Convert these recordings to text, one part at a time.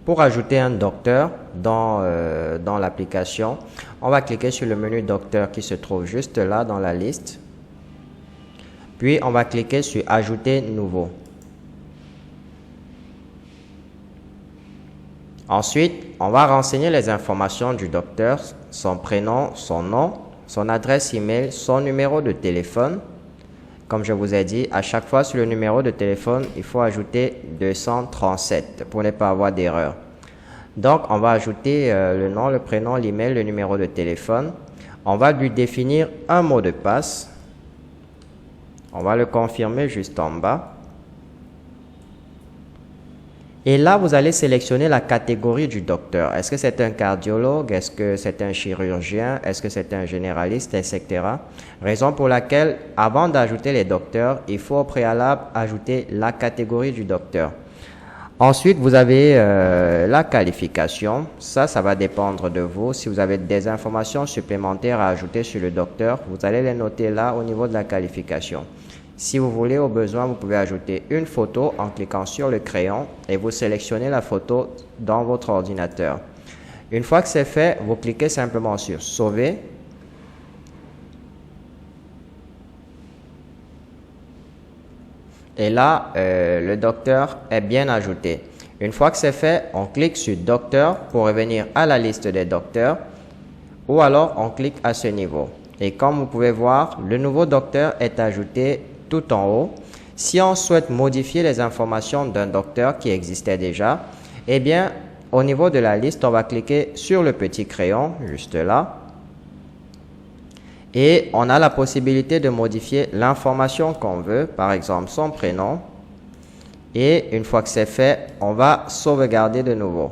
Pour ajouter un docteur dans l'application, on va cliquer sur le menu docteur qui se trouve juste là dans la liste. Puis, on va cliquer sur ajouter nouveau. Ensuite, on va renseigner les informations du docteur, son prénom, son nom, son adresse email, son numéro de téléphone. Comme je vous ai dit, à chaque fois sur le numéro de téléphone, il faut ajouter 237 pour ne pas avoir d'erreur. Donc, on va ajouter le nom, le prénom, l'email, le numéro de téléphone. On va lui définir un mot de passe. On va le confirmer juste en bas. Et là, vous allez sélectionner la catégorie du docteur. Est-ce que c'est un cardiologue? Est-ce que c'est un chirurgien? Est-ce que c'est un généraliste, etc. Raison pour laquelle, avant d'ajouter les docteurs, il faut au préalable ajouter la catégorie du docteur. Ensuite, vous avez la qualification. Ça va dépendre de vous. Si vous avez des informations supplémentaires à ajouter sur le docteur, vous allez les noter là au niveau de la qualification. Si vous voulez, au besoin, vous pouvez ajouter une photo en cliquant sur le crayon et vous sélectionnez la photo dans votre ordinateur. Une fois que c'est fait, vous cliquez simplement sur « Sauver ». Et là, le docteur est bien ajouté. Une fois que c'est fait, on clique sur « Docteur » pour revenir à la liste des docteurs ou alors on clique à ce niveau. Et comme vous pouvez voir, le nouveau docteur est ajouté tout en haut. Si on souhaite modifier les informations d'un docteur qui existait déjà, eh bien, au niveau de la liste, on va cliquer sur le petit crayon, juste là. Et on a la possibilité de modifier l'information qu'on veut, par exemple son prénom. Et une fois que c'est fait, on va sauvegarder de nouveau.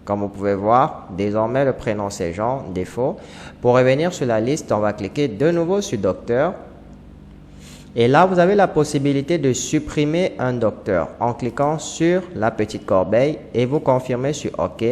Comme vous pouvez voir, désormais le prénom c'est Jean, défaut. Pour revenir sur la liste, on va cliquer de nouveau sur docteur. Et là, vous avez la possibilité de supprimer un docteur en cliquant sur la petite corbeille et vous confirmez sur OK.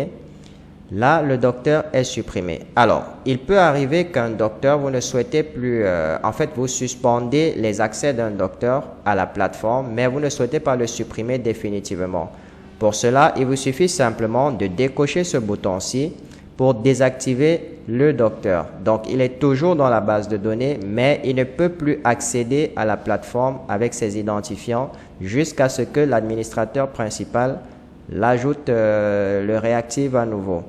Là, le docteur est supprimé. Alors, il peut arriver qu'un docteur, vous ne souhaitez plus, en fait, vous suspendez les accès d'un docteur à la plateforme, mais vous ne souhaitez pas le supprimer définitivement. Pour cela, il vous suffit simplement de décocher ce bouton-ci pour désactiver le docteur. Donc, il est toujours dans la base de données, mais il ne peut plus accéder à la plateforme avec ses identifiants jusqu'à ce que l'administrateur principal l'ajoute, le réactive à nouveau.